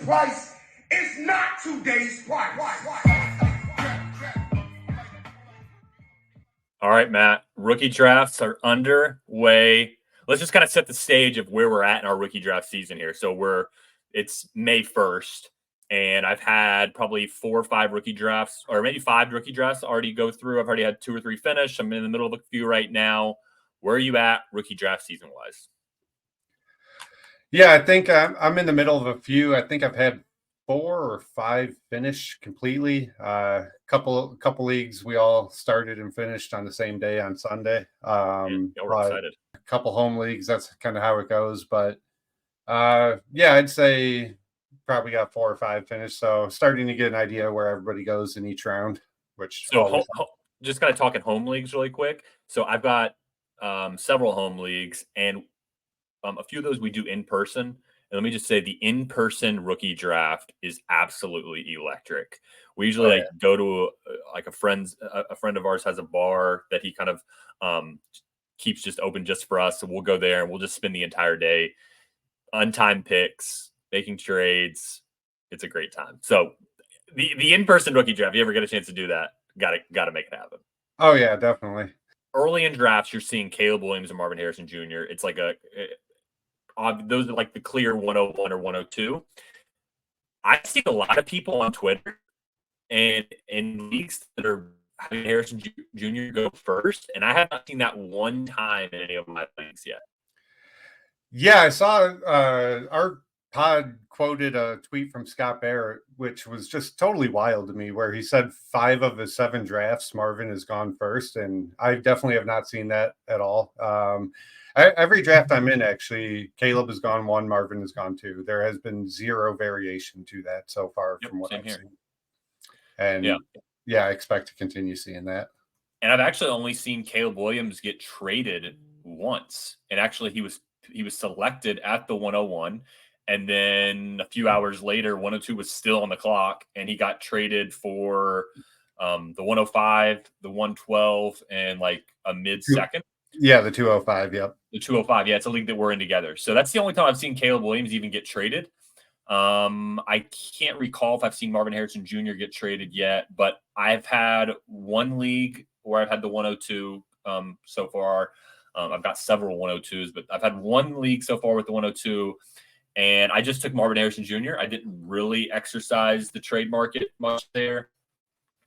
price is not today's price. All right, Matt. Rookie drafts are underway. Let's just kind of set the stage of where we're at in our rookie draft season here. So it's May 1st, and I've had probably 4 or 5 rookie drafts, or maybe 5 rookie drafts already go through. I've already had 2 or 3 finish. I'm in the middle of a few right now. Where are you at rookie draft season wise? Yeah, I think I'm in the middle of a few. I think I've had 4 or 5 finish completely. Couple leagues we all started and finished on the same day on Sunday. We're excited. A couple home leagues, that's kind of how it goes. But yeah, I'd say probably got 4 or 5 finished. So starting to get an idea where everybody goes in each round. Just kind of talking home leagues really quick. So I've got several home leagues, and a few of those we do in person. And let me just say, the in-person rookie draft is absolutely electric. We usually go to a friend of ours has a bar that he kind of keeps just open just for us. So we'll go there and we'll just spend the entire day untimed picks, making trades. It's a great time. So the in-person rookie draft, if you ever get a chance to do that, gotta make it happen. Oh yeah, definitely. Early in drafts, you're seeing Caleb Williams and Marvin Harrison Jr. It's like those are like the clear 101 or 102. I see a lot of people on Twitter and in leagues that are having Harrison Jr. go first, and I have not seen that one time in any of my leagues yet. Yeah, I saw our pod quoted a tweet from Scott Barrett, which was just totally wild to me, where he said 5 of his 7 drafts, Marvin has gone first, and I definitely have not seen that at all. Every draft I'm in, actually, Caleb has gone 1, Marvin has gone 2. There has been 0 variation to that so far from what I've seen. And yeah, I expect to continue seeing that. And I've actually only seen Caleb Williams get traded once. And actually he was selected at the 101. And then a few hours later, 102 was still on the clock, and he got traded for the 105, the 112, and like a mid-second. Yeah, the 205, yep. The 205, yeah, it's a league that we're in together. So that's the only time I've seen Caleb Williams even get traded. I can't recall if I've seen Marvin Harrison Jr. get traded yet, but I've had one league where I've had the 102 so far. I've got several 102s, but I've had one league so far with the 102, and I just took Marvin Harrison Jr. I didn't really exercise the trade market much there.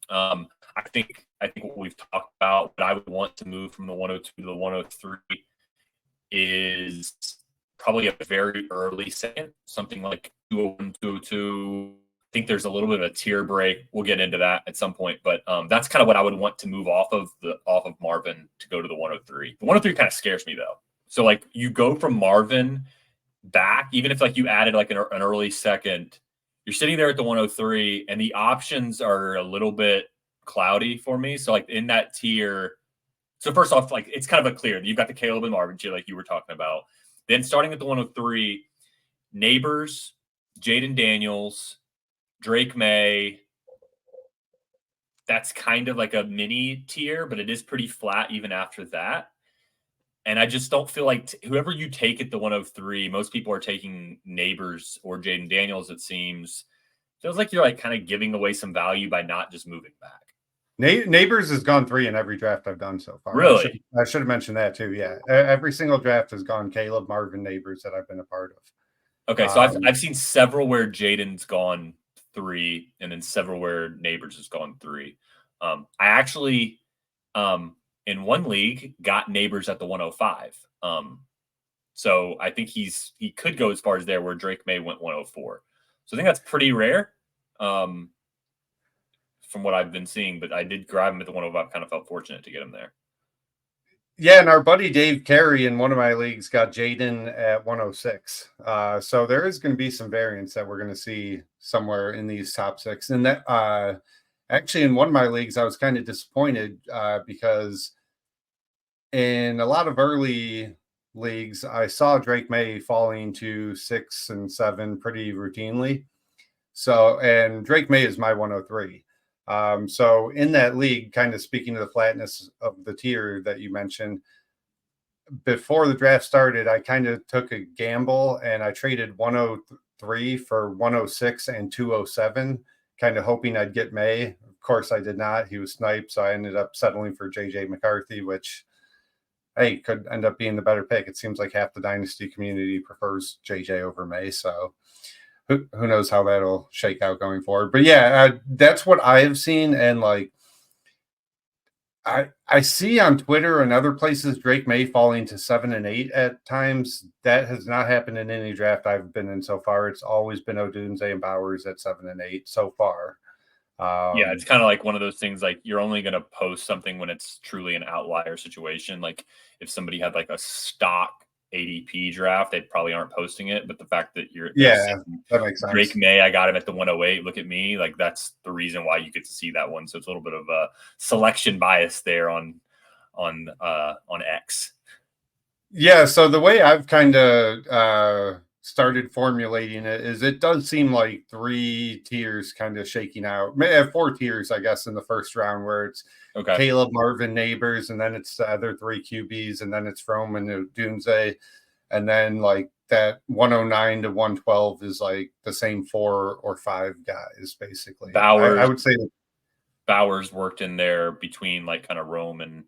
I think what we've talked about, what I would want to move from the 102 to the 103 is probably a very early second, something like 201, 202. I think there's a little bit of a tier break. We'll get into that at some point, but that's kind of what I would want to move off of Marvin to go to the 103. The 103 kind of scares me though. So like you go from Marvin back, even if like you added like an early second, you're sitting there at the 103, and the options are a little bit cloudy for me. So like in that tier, so first off, like it's kind of a clear. You've got the Caleb and Marvin, like you were talking about. Then starting at the 103, Neighbors, Jaden Daniels, Drake May. That's kind of like a mini tier, but it is pretty flat even after that. And I just don't feel like whoever you take at the 103, most people are taking Neighbors or Jaden Daniels, it seems. Feels like you're like kind of giving away some value by not just moving back. Neighbors has gone 3 in every draft I've done so far. Really? I should have mentioned that too. Yeah. Every single draft has gone Caleb, Marvin, Neighbors that I've been a part of. Okay. So I've seen several where Jaden's gone 3, and then several where Neighbors has gone 3. I actually, in one league, got Neighbors at the 105. So I think he could go as far as there, where Drake May went 104. So I think that's pretty rare from what I've been seeing, but I did grab him at the 105. Kind of felt fortunate to get him there. Yeah, and our buddy Dave Carey in one of my leagues got Jaden at 106. So there is going to be some variance that we're going to see somewhere in these top 6. And that actually in one of my leagues, I was kind of disappointed because in a lot of early leagues, I saw Drake May falling to 6 and 7 pretty routinely. So, and Drake May is my 103. So in that league, kind of speaking to the flatness of the tier that you mentioned, before the draft started, I kind of took a gamble and I traded 103 203 for 106 and 207, kind of hoping I'd get May. Of course, I did not. He was sniped, so I ended up settling for JJ McCarthy, which, hey, could end up being the better pick. It seems like half the Dynasty community prefers JJ over May, so who knows how that'll shake out going forward. But yeah, that's what I have seen, and like I see on Twitter and other places Drake May falling to 7 and 8 at times. That has not happened in any draft I've been in so far. It's always been Odunze and Bowers at 7 and 8 so far. Yeah, it's kind of like one of those things, like you're only going to post something when it's truly an outlier situation. Like if somebody had like a stock ADP draft, they probably aren't posting it. But the fact that that makes sense. Drake May, I got him at the 108. Look at me. Like that's the reason why you get to see that one. So it's a little bit of a selection bias there on X. Yeah. So the way I've kind of started formulating it is it does seem like 3 tiers kind of shaking out. 4 tiers, I guess, in the first round, where it's Caleb, Marvin, Neighbors, and then it's the other 3 QBs, and then it's Roman and Dunze, and then like that 109 to 112 is like the same 4 or 5 guys, basically. Bowers, I would say Bowers worked in there between like kind of Rome and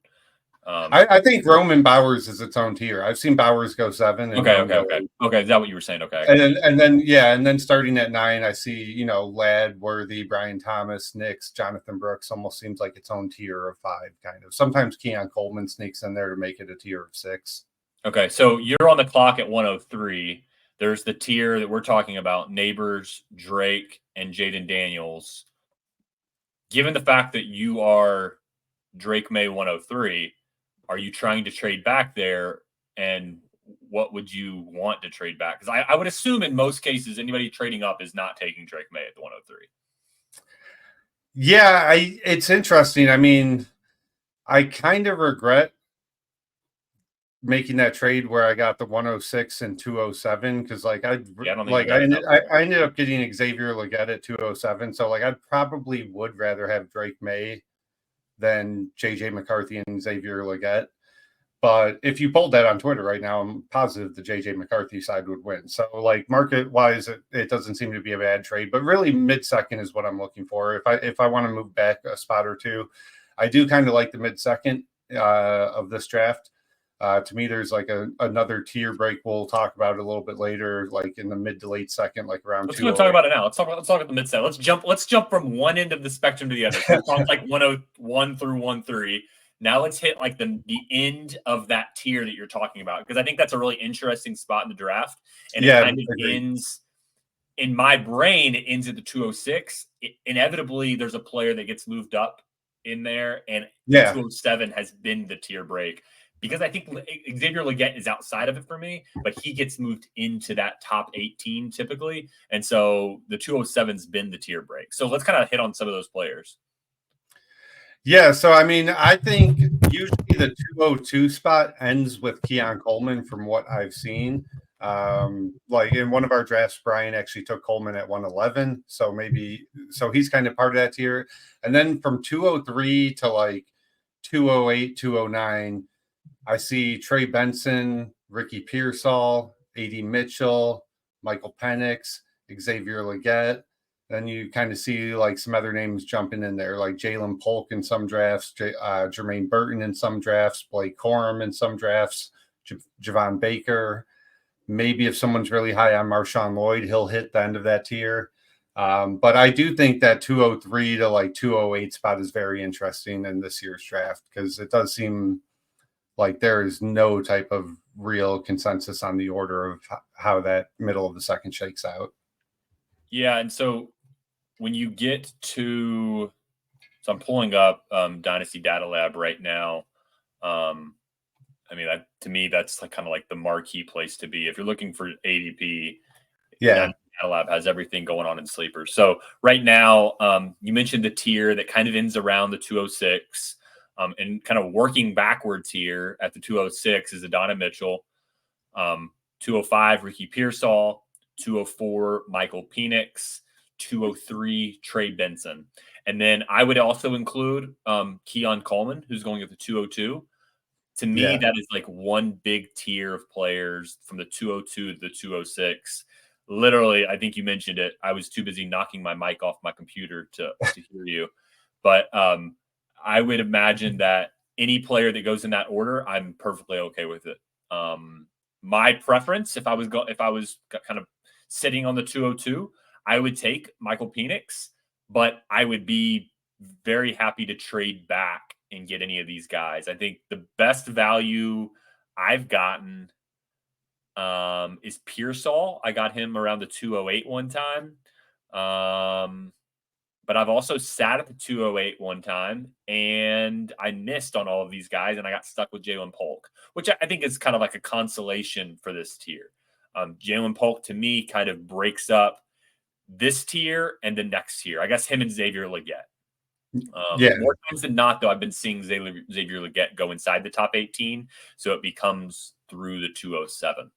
I think Roman Bowers is its own tier. I've seen Bowers go 7. And okay. Is that what you were saying? Okay. And then starting at 9, I see, Ladd, Worthy, Brian Thomas, Nix, Jonathan Brooks almost seems like its own tier of 5, kind of. Sometimes Keon Coleman sneaks in there to make it a tier of 6. Okay, so you're on the clock at 103. There's the tier that we're talking about: Neighbors, Drake, and Jaden Daniels. Given the fact that you are Drake May 103, are you trying to trade back there? And what would you want to trade back? Because I would assume in most cases, anybody trading up is not taking Drake May at the 103. Yeah, it's interesting. I mean, I kind of regret making that trade where I got the 106 and 207 because I ended up getting Xavier Legette at 207. So I probably would rather have Drake May than JJ McCarthy and Xavier Legette. But if you pulled that on Twitter right now, I'm positive the JJ McCarthy side would win. So market wise, it doesn't seem to be a bad trade, but really mid-second is what I'm looking for. If I want to move back a spot or two, I do kind of like the mid-second of this draft. To me, there's another tier break we'll talk about a little bit later, like in the mid to late second, like around. Let's talk about it now. Let's talk about the mid second. Let's jump from one end of the spectrum to the other. So it's like 101 through 103. Now let's hit like the end of that tier that you're talking about, because I think that's a really interesting spot in the draft, and it kind of ends. In my brain, it ends at the 206. Inevitably, there's a player that gets moved up in there, and 207 has been the tier break. Because I think Xavier Legette is outside of it for me, but he gets moved into that top 18 typically. And so the 207's been the tier break. So let's kind of hit on some of those players. Yeah, so I mean, I think usually the 202 spot ends with Keon Coleman from what I've seen. Like in one of our drafts, Brian actually took Coleman at 111. So he's kind of part of that tier. And then from 203 to 208, 209, I see Trey Benson, Ricky Pearsall, A.D. Mitchell, Michael Penix, Xavier Legette. Then you kind of see some other names jumping in there, like Jalen Polk in some drafts, Jermaine Burton in some drafts, Blake Corum in some drafts, Javon Baker. Maybe if someone's really high on Marshawn Lloyd, he'll hit the end of that tier. But I do think that 203 to 208 spot is very interesting in this year's draft, because it does seem like there is no type of real consensus on the order of how that middle of the second shakes out. Yeah, and so when you get to – so I'm pulling up Dynasty Data Lab right now. I mean, to me, that's kind of like the marquee place to be. If you're looking for ADP, Data Lab has everything going on in sleepers. So right now, you mentioned the tier that kind of ends around the 206. And kind of working backwards here at the 206 is Adonai Mitchell, 205 Ricky Pearsall, 204 Michael Penix, 203 Trey Benson. And then I would also include Keon Coleman, who's going at the 202. To me, that is one big tier of players from the 202 to the 206. literally, I think you mentioned it. I was too busy knocking my mic off my computer to hear you. But I would imagine that any player that goes in that order, I'm perfectly okay with it. My preference, if I was kind of sitting on the 202, I would take Michael Penix, but I would be very happy to trade back and get any of these guys. I think the best value I've gotten is Pearsall. I got him around the 208 one time. But I've also sat at the 208 one time, and I missed on all of these guys, and I got stuck with Jalen Polk, which I think is kind of like a consolation for this tier. Jalen Polk, to me, kind of breaks up this tier and the next tier. I guess him and Xavier Legette. More times than not, though, I've been seeing Xavier Legette go inside the top 18, so it becomes through the 207.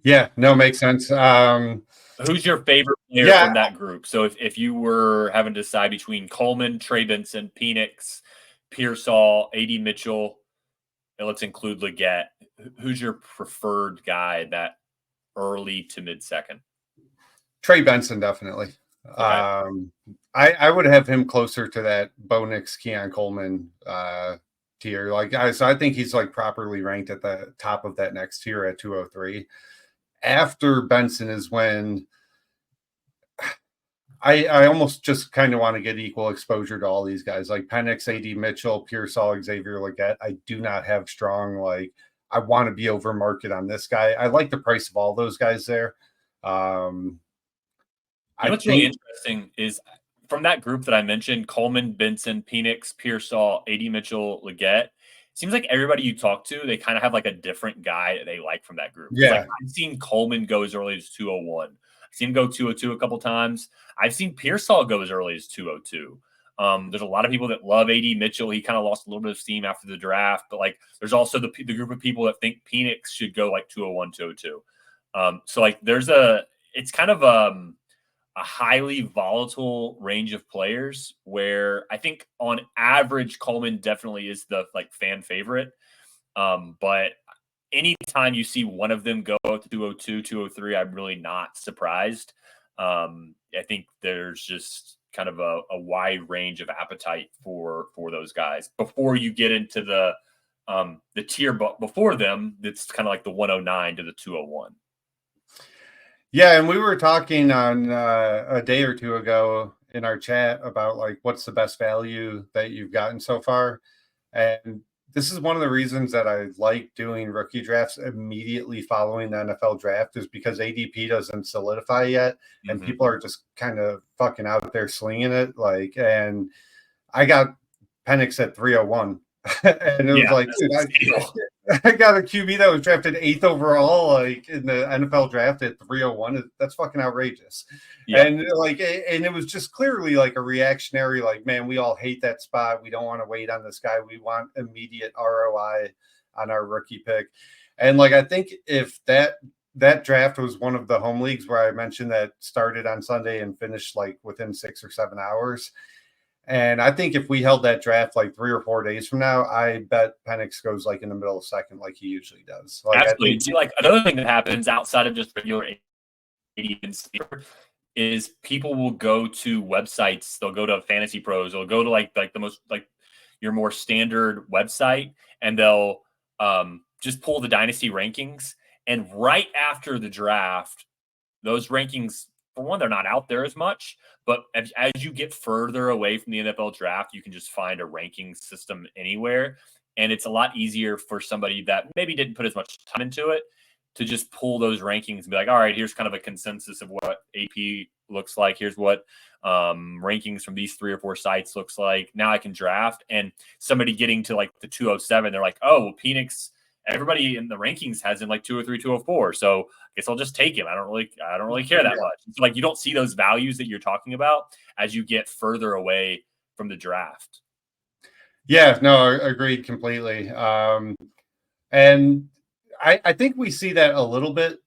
Yeah, no, makes sense. Who's your favorite player from that group? So if you were having to decide between Coleman, Trey Benson, Penix, Pearsall, A.D. Mitchell, and let's include Legette, who's your preferred guy that early to mid-second? Trey Benson, definitely. Okay. I would have him closer to that Bo Nix, Keon Coleman tier. So I think he's like properly ranked at the top of that next tier at 203. After Benson is when I almost just kind of want to get equal exposure to all these guys, like Penix, A.D. Mitchell, Pearsall, Xavier Legette. I do not have strong, I want to be over market on this guy. I like the price of all those guys there. What's really interesting is from that group that I mentioned, Coleman, Benson, Penix, Pearsall, A.D. Mitchell, Legette, seems like everybody you talk to, they kind of have like a different guy that they like from that group. Yeah. Like I've seen Coleman go as early as 201. I've seen him go 202 a couple times. I've seen Pearsall go as early as 202. There's a lot of people that love A.D. Mitchell. He kind of lost a little bit of steam after the draft, but like there's also the group of people that think Penix should go like 201, 202. So like it's kind of a highly volatile range of players where I think on average Coleman definitely is the like fan favorite. But anytime you see one of them go to 202, 203, I'm really not surprised. I think there's just kind of a wide range of appetite for those guys before you get into the tier before them. That's kind of like the 109 to the 201. Yeah, and we were talking on a day or two ago in our chat about like what's the best value that you've gotten so far. And this is one of the reasons that I like doing rookie drafts immediately following the NFL draft is because ADP doesn't solidify yet. And people are just kind of fucking out there slinging it. And I got Penix at 301. And it was like, dude, I got a QB that was drafted 8th overall, like in the NFL draft at 301. That's fucking outrageous. Yeah. And it was just clearly like a reactionary, like, man, we all hate that spot. We don't want to wait on this guy. We want immediate ROI on our rookie pick. And I think if that draft was one of the home leagues where I mentioned that started on Sunday and finished like within 6 or 7 hours. And I think if we held that draft like 3 or 4 days from now, I bet Penix goes like in the middle of second, like he usually does. Absolutely. See, like another thing that happens outside of just regular is people will go to websites. They'll go to Fantasy Pros. They'll go to like the most like your more standard website, and they'll just pull the Dynasty rankings. And right after the draft, those rankings, for one, they're not out there as much, but as you get further away from the NFL draft, you can just find a ranking system anywhere. And it's a lot easier for somebody that maybe didn't put as much time into it to just pull those rankings and be like, all right, here's kind of a consensus of what AP looks like. Here's what rankings from these 3 or 4 sites looks like. Now I can draft. And somebody getting to like the 207, they're like, oh, well, Penix, everybody in the rankings has him like 203, 204. So I guess I'll just take him. I don't really care that much. So like you don't see those values that you're talking about as you get further away from the draft. Yeah, no, agreed completely. And I think we see that a little bit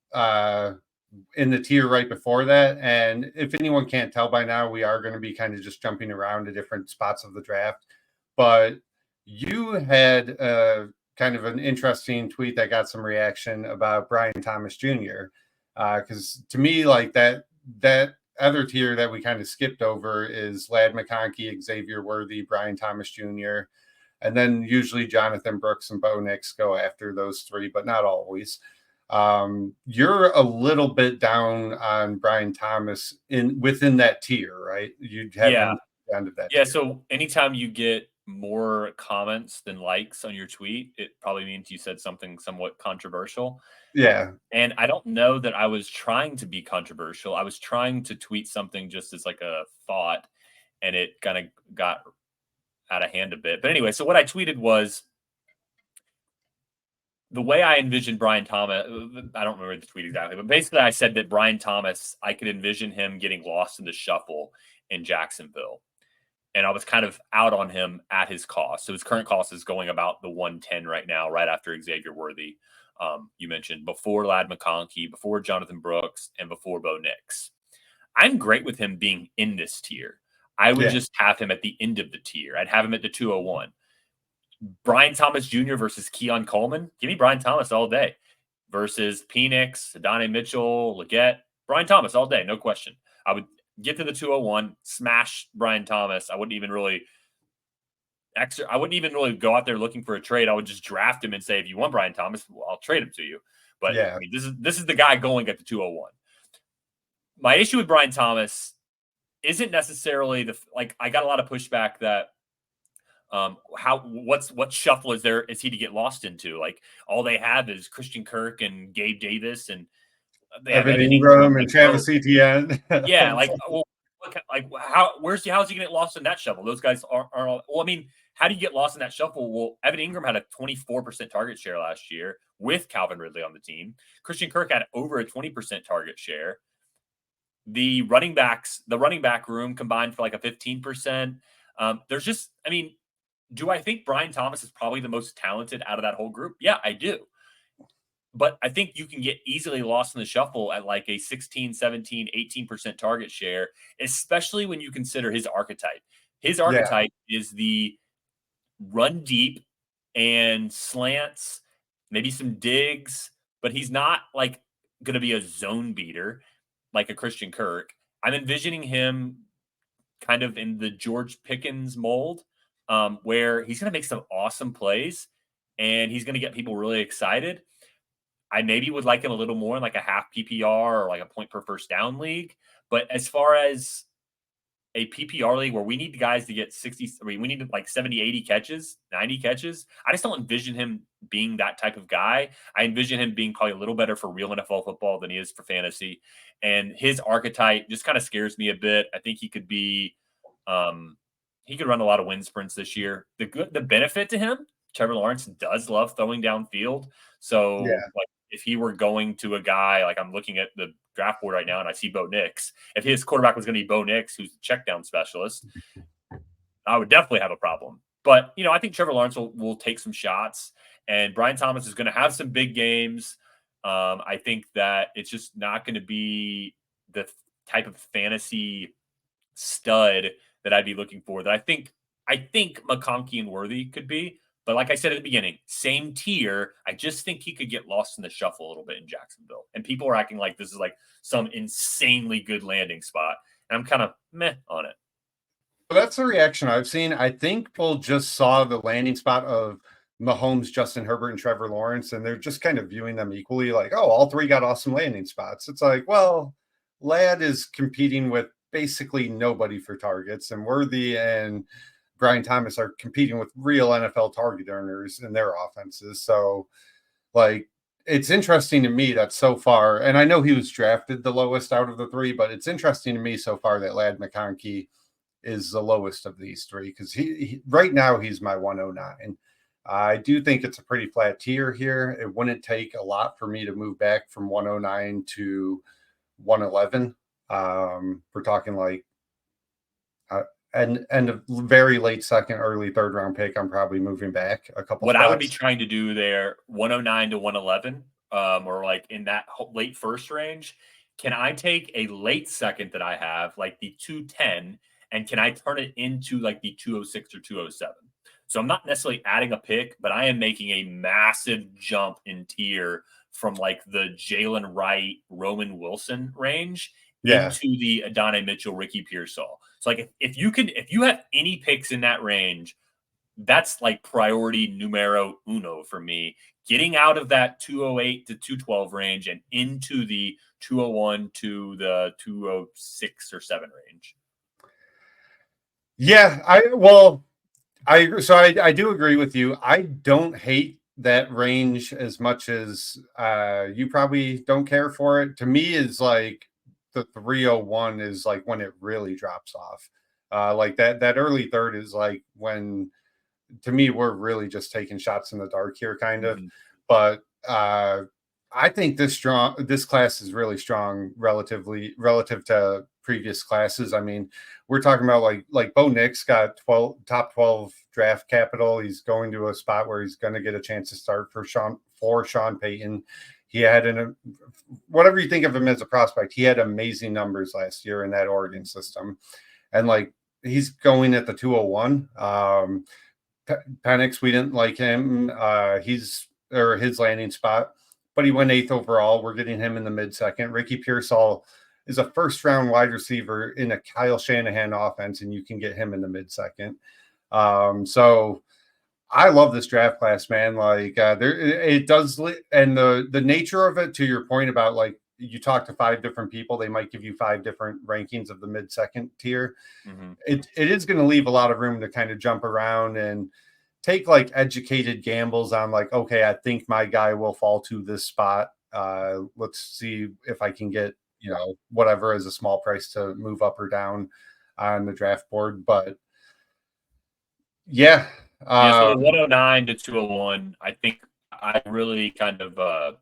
in the tier right before that. And if anyone can't tell by now, we are going to be kind of just jumping around to different spots of the draft. But you had kind of an interesting tweet that got some reaction about Brian Thomas Jr. Because to me, like that other tier that we kind of skipped over is Lad McConkey, Xavier Worthy, Brian Thomas Jr., and then usually Jonathan Brooks and Bo Nix go after those three, but not always. You're a little bit down on Brian Thomas within that tier, right? You'd have him down to that tier. So anytime you get more comments than likes on your tweet, it probably means you said something somewhat controversial. Yeah. And I don't know that I was trying to be controversial. I was trying to tweet something just as like a thought, and it kind of got out of hand a bit. But anyway, so what I tweeted was the way I envisioned Brian Thomas. I don't remember the tweet exactly, but basically I said that Brian Thomas, I could envision him getting lost in the shuffle in Jacksonville. And I was kind of out on him at his cost. So his current cost is going about the 110 right now, right after Xavier Worthy. You mentioned before Lad McConkey, before Jonathan Brooks, and before Bo Nix. I'm great with him being in this tier. I would just have him at the end of the tier. I'd have him at the 201. Brian Thomas Jr. versus Keon Coleman. Give me Brian Thomas all day. Versus Penix, Adonai Mitchell, Leggett. Brian Thomas all day, no question. I would get to the 201, smash Brian Thomas. I wouldn't even really go out there looking for a trade. I would just draft him and say, if you want Brian Thomas, well, I'll trade him to you. But I mean, this is the guy going at the 201. My issue with Brian Thomas isn't necessarily I got a lot of pushback that what shuffle is he to get lost into? Like all they have is Christian Kirk and Gabe Davis and they have Evan Ingram and Travis Etienne. Yeah, how's he going to get lost in that shuffle? Those guys aren't all. Well, I mean, how do you get lost in that shuffle? Well, Evan Ingram had a 24% target share last year with Calvin Ridley on the team. Christian Kirk had over a 20% target share. The running back room combined for like a 15%. There's just, I mean, do I think Brian Thomas is probably the most talented out of that whole group? Yeah, I do. But I think you can get easily lost in the shuffle at like a 16, 17, 18% target share, especially when you consider his archetype. His archetype is the run deep and slants, maybe some digs, but he's not like going to be a zone beater like a Christian Kirk. I'm envisioning him kind of in the George Pickens mold, where he's going to make some awesome plays and he's going to get people really excited. I maybe would like him a little more in like a half PPR or like a point per first down league. But as far as a PPR league where we need guys to get 60, we need like 70, 80 catches, 90 catches, I just don't envision him being that type of guy. I envision him being probably a little better for real NFL football than he is for fantasy. And his archetype just kind of scares me a bit. I think he could be, he could run a lot of wind sprints this year. The benefit to him, Trevor Lawrence does love throwing downfield. So like if he were going to a guy, like I'm looking at the draft board right now and I see Bo Nix, if his quarterback was going to be Bo Nix, who's the check down specialist, I would definitely have a problem. But, you know, I think Trevor Lawrence will take some shots and Brian Thomas is going to have some big games. I think that it's just not going to be the type of fantasy stud that I'd be looking for that I think McConkey and Worthy could be. But like I said at the beginning, same tier. I just think he could get lost in the shuffle a little bit in Jacksonville. And people are acting like this is like some insanely good landing spot. And I'm kind of meh on it. Well, that's the reaction I've seen. I think people just saw the landing spot of Mahomes, Justin Herbert, and Trevor Lawrence, and they're just kind of viewing them equally like, oh, all three got awesome landing spots. It's like, well, Lad is competing with basically nobody for targets, and Worthy and Brian Thomas are competing with real NFL target earners in their offenses. So, like, it's interesting to me that so far, and I know he was drafted the lowest out of the three, but it's interesting to me so far that Lad McConkey is the lowest of these three because he right now he's my 109. I do think it's a pretty flat tier here. It wouldn't take a lot for me to move back from 109 to 111. We're talking like and a very late second, early third round pick. I'm probably moving back a couple. What spots. I would be trying to do there, 109 to 111, or like in that late first range. Can I take a late second that I have, like the 210, and can I turn it into like the 206 or 207? So I'm not necessarily adding a pick, but I am making a massive jump in tier from like the Jalen Wright, Roman Wilson range Yeah. into the Adonai Mitchell, Ricky Pearsall. So like if you have any picks in that range, that's like priority numero uno for me. Getting out of that 208 to 212 range and into the 201 to the 206 or 7 range. Yeah, I agree. So I do agree with you. I don't hate that range as much as you probably don't care for it. To me, is like the 301 is like when it really drops off. Like that early third is like when, to me, we're really just taking shots in the dark here, kind of. But I think this class is really strong relative to previous classes. I mean, we're talking about like Bo Nix got top 12 draft capital. He's going to a spot where he's going to get a chance to start for Sean Payton. He had whatever you think of him as a prospect, he had amazing numbers last year in that Oregon system. And like he's going at the 201. Penix, we didn't like him. His landing spot, but he went 8th overall. We're getting him in the mid-second. Ricky Pearsall is a first-round wide receiver in a Kyle Shanahan offense, and you can get him in the mid-second. So I love this draft class, man. Like it does, and the nature of it. To your point about like you talk to 5 different people, they might give you 5 different rankings of the mid-second tier. It is going to leave a lot of room to kind of jump around and take like educated gambles on like, okay, I think my guy will fall to this spot. Let's see if I can get, whatever as a small price to move up or down on the draft board. But yeah. So 109 to 201, I think I really kind of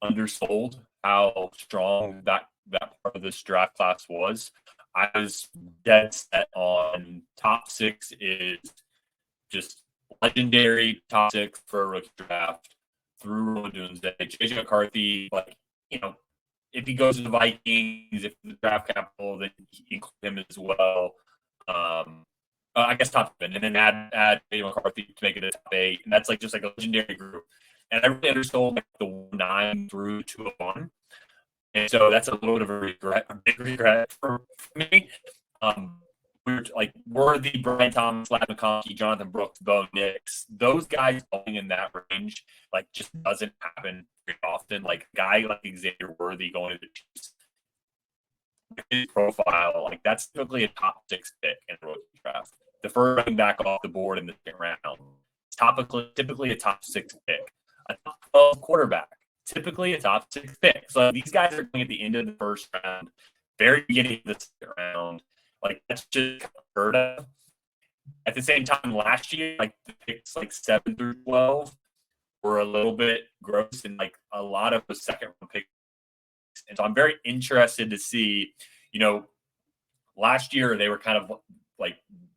undersold how strong that part of this draft class was. I was dead set on top 6 is just legendary top 6 for a rookie draft through Odunze. JJ McCarthy, like, if he goes to the Vikings, if the draft capital, then include him as well. I guess top 7, and then add JJ McCarthy to make it a top 8. And that's like just like a legendary group. And I really undersold like the 9 through 201. And so that's a little bit of a big regret for me. We're like Worthy, Brian Thomas, Lad McConkey, Jonathan Brooks, Bo Nix. Those guys going in that range like just doesn't happen very often. Like a guy like Xavier Worthy going to the Chiefs, his profile, like that's typically a top 6 pick in a rookie draft. The first running back off the board in the second round. Typically a top 6 pick. A top 12 quarterback. Typically a top 6 pick. So these guys are going at the end of the first round, very beginning of the second round. Like that's just heard of. At the same time, last year, like the picks like 7 through 12 were a little bit gross, and like a lot of the second round picks. And so I'm very interested to see, last year they were kind of like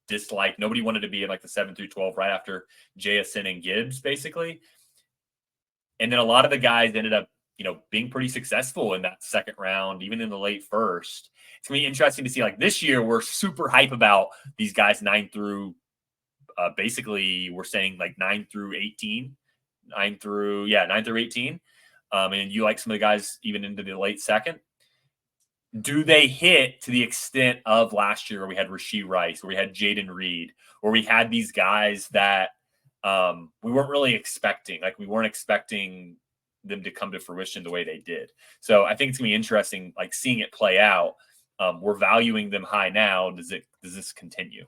disliked. Nobody wanted to be in like the 7 through 12 right after JSN and Gibbs, basically. And then a lot of the guys ended up, being pretty successful in that second round, even in the late first. It's going to be interesting to see. Like this year, we're super hype about these guys 9 through, basically, we're saying like 9 through 18. 9 through 18. And you like some of the guys even into the late second. Do they hit to the extent of last year where we had Rashee Rice, where we had Jaden Reed, where we had these guys that we weren't really expecting? Like we weren't expecting them to come to fruition the way they did. So I think it's gonna be interesting, like seeing it play out. We're valuing them high now. Does this continue?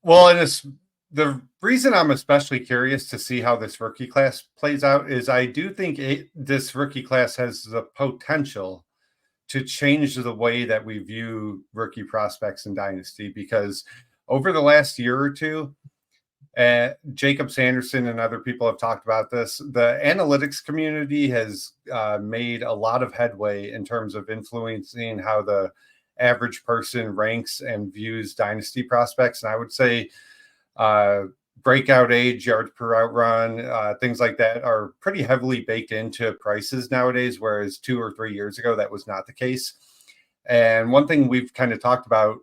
Well, and it's the reason I'm especially curious to see how this rookie class plays out is I do think this rookie class has the potential to change the way that we view rookie prospects in Dynasty, because over the last year or two, Jacob Sanderson and other people have talked about this. The analytics community has made a lot of headway in terms of influencing how the average person ranks and views Dynasty prospects. And I would say breakout age, yards per route run, things like that are pretty heavily baked into prices nowadays, whereas 2 or 3 years ago, that was not the case. And one thing we've kind of talked about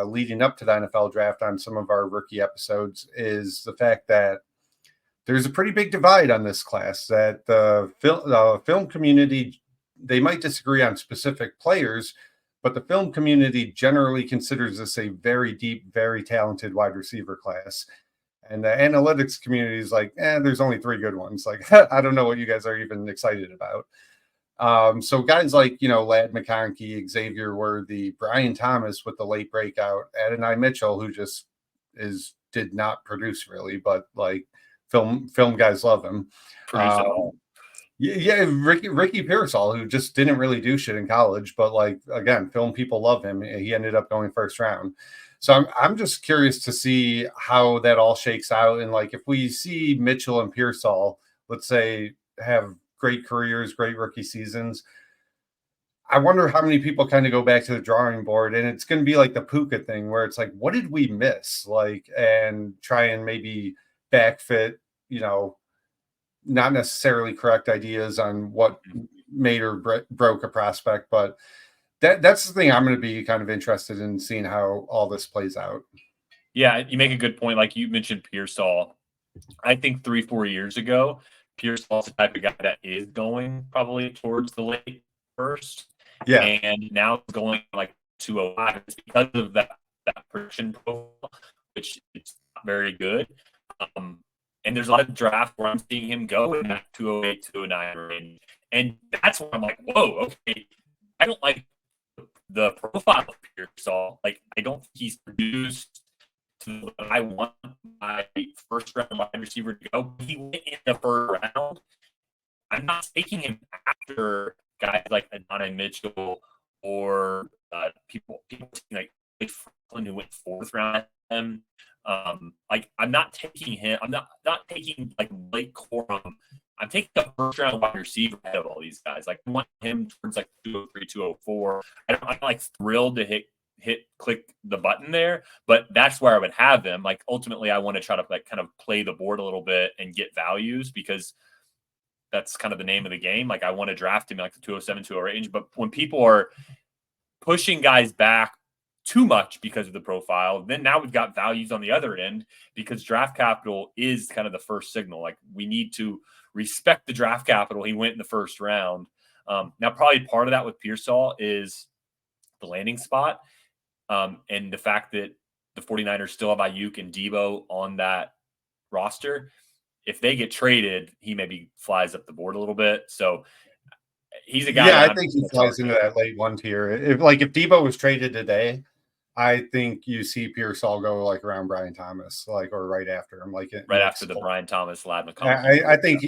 leading up to the NFL draft on some of our rookie episodes is the fact that there's a pretty big divide on this class, that the film community, they might disagree on specific players, but the film community generally considers this a very deep, very talented wide receiver class. And the analytics community is like, there's only 3 good ones. Like, I don't know what you guys are even excited about. So guys like, Ladd McConkey, Xavier Worthy, Brian Thomas with the late breakout, Adonai Mitchell, who just did not produce really, but like film guys love him. Yeah, Ricky Pearsall, who just didn't really do shit in college, but like again, film people love him. He ended up going first round. So I'm just curious to see how that all shakes out. And like if we see Mitchell and Pearsall, let's say, have great careers, great rookie seasons, I wonder how many people kind of go back to the drawing board, and it's going to be like the Puka thing where it's like, what did we miss? Like, and try and maybe backfit, not necessarily correct ideas on what made or broke a prospect, but that's the thing I'm going to be kind of interested in seeing how all this plays out. Yeah, you make a good point. Like you mentioned Pearsall. I think 3-4 years ago, Pearsall's the type of guy that is going probably towards the late first. Yeah. And now it's going like 205. It's because of that production profile, which is not very good. And there's a lot of draft where I'm seeing him go in that 208, 209 range. And that's where I'm like, whoa, okay. I don't like the profile of Pearsall. Like, I don't think he's produced to what I want my first round wide receiver to go. He went in the first round. I'm not taking him after guys like Adonai Mitchell or people like Franklin who went 4th round at him. Like I'm not taking him. I'm not taking like Blake Corum. I'm taking the first round wide receiver ahead of all these guys. Like I want him towards like 203, 204. I'm like thrilled to click the button there, but that's where I would have him. Like ultimately, I want to try to like kind of play the board a little bit and get values because that's kind of the name of the game. Like I want to draft him like the 207, 208 range. But when people are pushing guys back too much because of the profile, then now we've got values on the other end because draft capital is kind of the first signal. Like we need to respect the draft capital. He went in the first round. Now probably part of that with Pearsall is the landing spot and the fact that the 49ers still have Ayuk and Debo on that roster. If they get traded, he maybe flies up the board a little bit. So he's a guy. Yeah, I think he flies into that late 1 tier. If Debo was traded today, I think you see Pearsall go like around Brian Thomas, like or right after him, like right after the Brian Thomas, Ladd McConkey.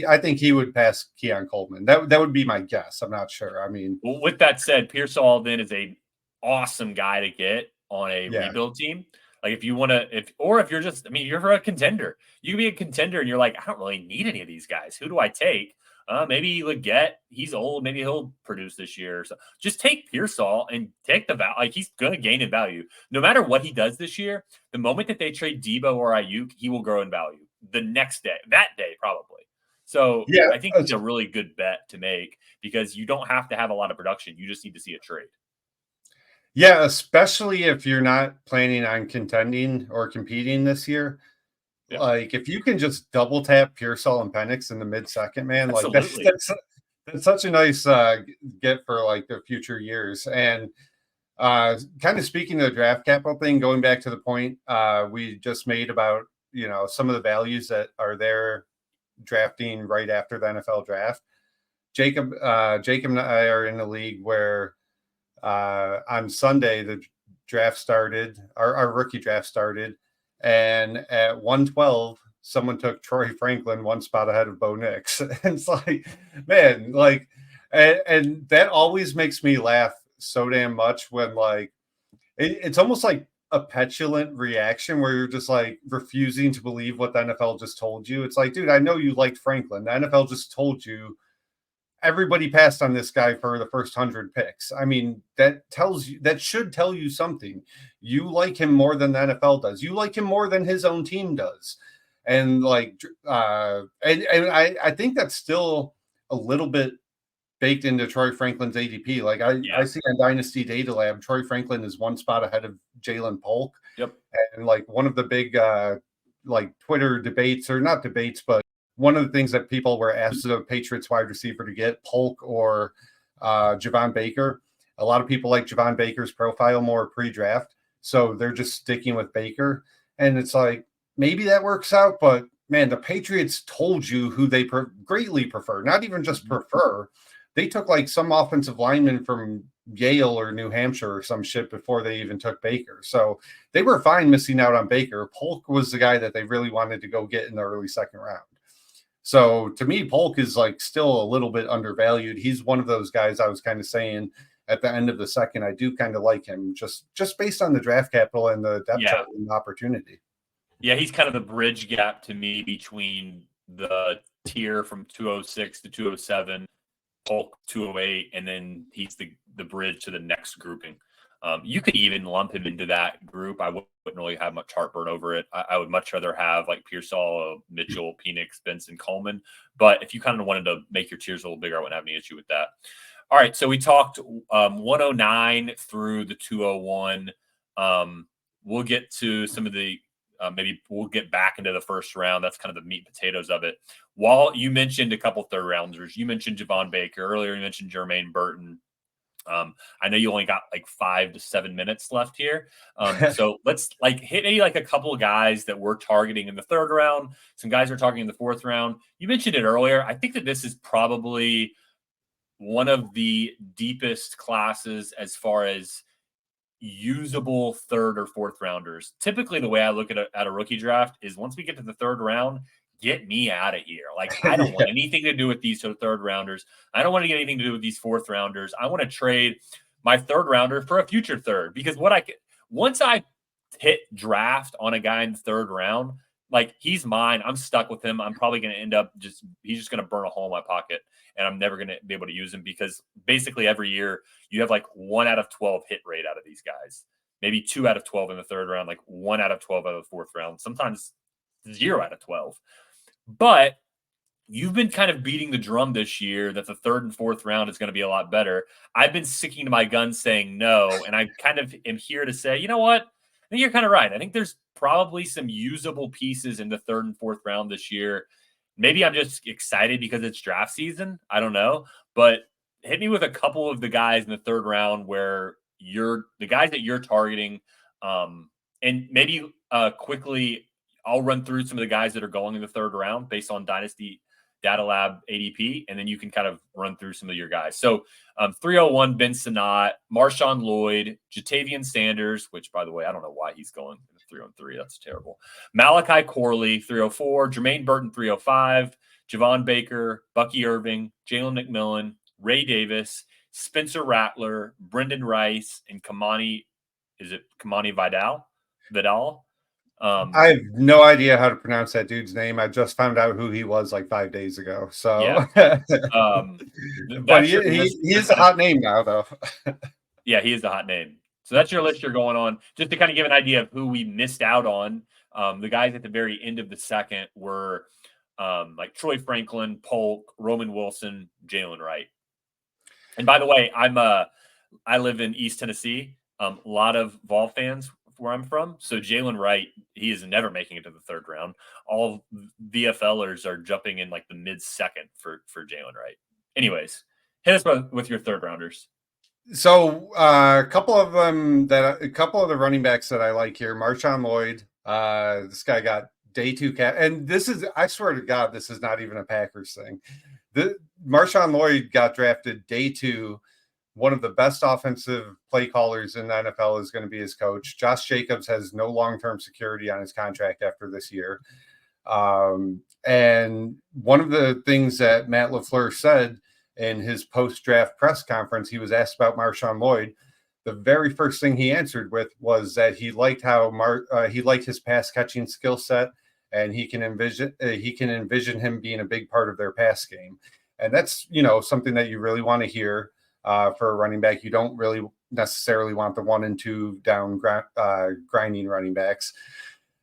I think he would pass Keon Coleman. That would be my guess. I'm not sure. I mean, well, with that said, Pearsall then is a awesome guy to get on a rebuild team. Like if you want to, if you're just, I mean, you're a contender. You can be a contender and you're like, I don't really need any of these guys. Who do I take? Maybe Leggett, he's old. Maybe he'll produce this year. So just take Pearsall and take the value. Like he's going to gain in value. No matter what he does this year, the moment that they trade Debo or Ayuk, he will grow in value the next day, that day probably. So yeah, I think it's a really good bet to make because you don't have to have a lot of production. You just need to see a trade. Yeah, especially if you're not planning on contending or competing this year. Yeah. Like if you can just double tap Pearsall and Penix in the mid-second, man, absolutely. Like that's such a nice get for like the future years. And kind of speaking of the draft capital thing, going back to the point we just made about some of the values that are there drafting right after the NFL draft. Jacob and I are in a league where on Sunday the draft started, our rookie draft started. And at 112, someone took Troy Franklin 1 spot ahead of Bo Nix. And it's like, man, like, and that always makes me laugh so damn much when like, it's almost like a petulant reaction where you're just like refusing to believe what the NFL just told you. It's like, dude, I know you liked Franklin. The NFL just told you everybody passed on this guy for the first 100 picks. I mean, that should tell you something. You like him more than the NFL does. You like him more than his own team does. And like, and I think that's still a little bit baked into Troy Franklin's ADP. Like I see on Dynasty Data Lab, Troy Franklin is one spot ahead of Jalen Polk. Yep. And like one of the big like Twitter debates, or not debates, but one of the things that people were asked the Patriots wide receiver to get, Polk or Javon Baker. A lot of people like Javon Baker's profile more pre-draft, so they're just sticking with Baker. And it's like, maybe that works out, but man, the Patriots told you who they greatly prefer, not even just prefer. They took like some offensive lineman from Yale or New Hampshire or some shit before they even took Baker. So they were fine missing out on Baker. Polk was the guy that they really wanted to go get in the early second round. So to me, Polk is like still a little bit undervalued. He's one of those guys I was kind of saying at the end of the second, I do kind of like him just based on the draft capital and the depth chart and the opportunity. Yeah, he's kind of the bridge gap to me between the tier from 206 to 207, Polk 208, and then he's the bridge to the next grouping. You could even lump him into that group. I wouldn't really have much heartburn over it. I would much rather have like Pearsall, Mitchell, Penix, Benson, Coleman. But if you kind of wanted to make your tiers a little bigger, I wouldn't have any issue with that. All right, so we talked 109 through the 201. We'll get to some of the maybe we'll get back into the first round. That's kind of the meat and potatoes of it. While you mentioned a couple third rounders, you mentioned Javon Baker earlier. You mentioned Jermaine Burton. I know you only got like 5 to 7 minutes left here. So let's like hit maybe like a couple of guys that we're targeting in the third round. Some guys are targeting in the fourth round. You mentioned it earlier. I think that this is probably one of the deepest classes as far as usable third or fourth rounders. Typically, the way I look at a rookie draft is once we get to the third round, get me out of here. Like, I don't want anything to do with these third rounders. I don't want to get anything to do with these fourth rounders. I want to trade my third rounder for a future third, because once I hit draft on a guy in the third round, like, he's mine. I'm stuck with him. I'm probably going to end up he's just going to burn a hole in my pocket, and I'm never going to be able to use him, because basically every year you have like 1 out of 12 hit rate out of these guys, maybe 2 out of 12 in the third round, like 1 out of 12 out of the fourth round, sometimes 0 out of 12. But you've been kind of beating the drum this year that the third and fourth round is going to be a lot better. I've been sticking to my guns saying no, and I kind of am here to say, you know what? I think you're kind of right. I think there's probably some usable pieces in the third and fourth round this year. Maybe I'm just excited because it's draft season. I don't know. But hit me with a couple of the guys in the third round where the guys that you're targeting. And maybe quickly, I'll run through some of the guys that are going in the third round based on Dynasty Data Lab ADP, and then you can kind of run through some of your guys. So 301, Ben Sinnott, Marshawn Lloyd, Jatavian Sanders, which, by the way, I don't know why he's going in the 303. That's terrible. Malachi Corley, 304, Jermaine Burton, 305, Javon Baker, Bucky Irving, Jalen McMillan, Ray Davis, Spencer Rattler, Brendan Rice, and Kamani Vidal? I have no idea how to pronounce that dude's name. I just found out who he was like 5 days ago. So, yeah. But he is a hot name now, though. Yeah, he is a hot name. So that's your list you're going on. Just to kind of give an idea of who we missed out on. The guys at the very end of the second were like Troy Franklin, Polk, Roman Wilson, Jalen Wright. And by the way, I live in East Tennessee. A lot of Vol fans where I'm from. So Jalen Wright, he is never making it to the third round. All VFLers are jumping in like the mid-second for Jalen Wright. Anyways, hit us with your third rounders. So a couple of the running backs that I like here, Marshawn Lloyd. This guy got day 2 cap, and this is, I swear to God, this is not even a Packers thing. Marshawn Lloyd got drafted day 2. One of the best offensive play callers in the NFL is going to be his coach. Josh Jacobs has no long-term security on his contract after this year. And one of the things that Matt LaFleur said in his post-draft press conference, he was asked about Marshawn Lloyd. The very first thing he answered with was that he liked how he liked his pass catching skill set, and he can envision him being a big part of their pass game. And that's, something that you really want to hear. For a running back, you don't really necessarily want the 1 and 2 down grinding running backs.